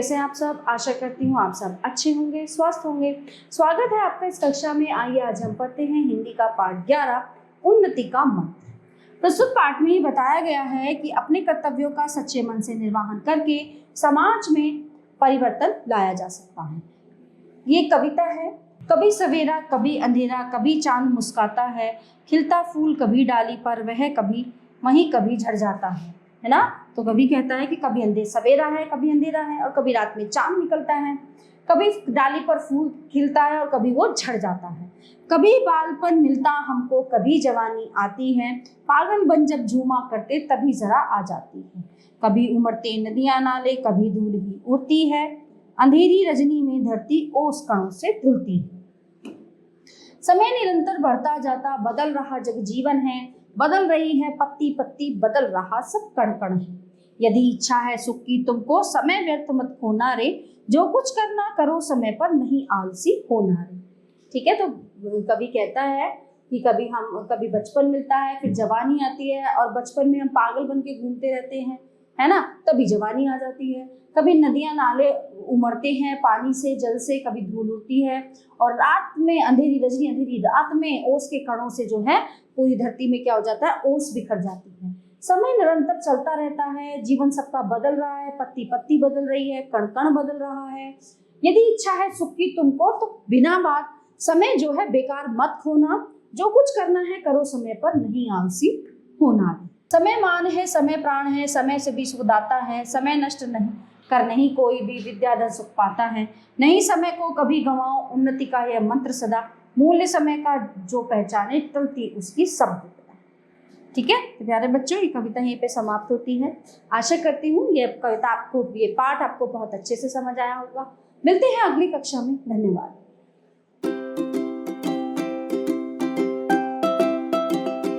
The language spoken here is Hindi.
कैसे हैं आप सब। आशा करती हूँ आप सब अच्छे होंगे, स्वस्थ होंगे। स्वागत है आपका इस कक्षा में। आइए आज हम पढ़ते हैं हिंदी का पाठ 11 उन्नति का मंत्र। प्रस्तुत पाठ में बताया गया है कि अपने कर्तव्यों का सच्चे मन से निर्वहन करके समाज में परिवर्तन लाया जा सकता है। ये कविता है। कभी सवेरा कभी अंधेरा, कभी चांद मुस्काता है, खिलता फूल कभी डाली पर वह कभी वहीं कभी झड़ जाता है ना। तो कभी कहता है कि कभी सवेरा है, कभी अंधेरा है, और कभी रात में चांद निकलता है, कभी डाली पर फूल खिलता है और कभी वो झड़ जाता है। कभी बालपन मिलता हमको, कभी जवानी आती है, पागल बन जब झूमा करते तभी जरा आ जाती है। कभी उमड़ते नदियां नाले, कभी धूल ही उड़ती है, अंधेरी रजनी में धरती ओस कणों से धुलती है। समय निरंतर बढ़ता जाता, बदल रहा जग जीवन है, बदल रही है पत्ती पत्ती, बदल रहा सब कण कण है। यदि इच्छा है सुख की तुमको, समय व्यर्थ मत खोना रे, जो कुछ करना करो समय पर, नहीं आलसी होना रे। ठीक है। तो कवि कहता है कि कभी बचपन मिलता है, फिर जवानी आती है, और बचपन में हम पागल बन के घूमते रहते हैं, है ना, तभी जवानी आ जाती है। कभी नदियां नाले उमड़ते हैं पानी से, जल से, कभी धूल उड़ती है, और रात में अंधेरी रात में ओस के कणों से जो है पूरी धरती में क्या हो जाता है, ओस बिखर जाती है। समय निरंतर चलता रहता है, जीवन सबका बदल रहा है, पत्ती पत्ती बदल रही है, कण कण बदल रहा है। यदि इच्छा है सुख की तुमको, तो बिना बात समय जो है बेकार मत खोना, जो कुछ करना है करो समय पर, नहीं आलसी होना। समय मान है, समय प्राण है, समय से भी सुख दाता है, समय नष्ट नहीं कर नहीं कोई भी विद्याधर सुख पाता है। नहीं समय को कभी गंवाओ, उन्नति का यह मंत्र सदा, मूल्य समय का जो पहचाने, टलती उसकी सब विपदा। ठीक है। तो प्यारे बच्चों, ये कविता यहीं पे समाप्त होती है। आशा करती हूँ ये पाठ आपको बहुत अच्छे से समझ आया होगा। मिलते हैं अगली कक्षा में। धन्यवाद।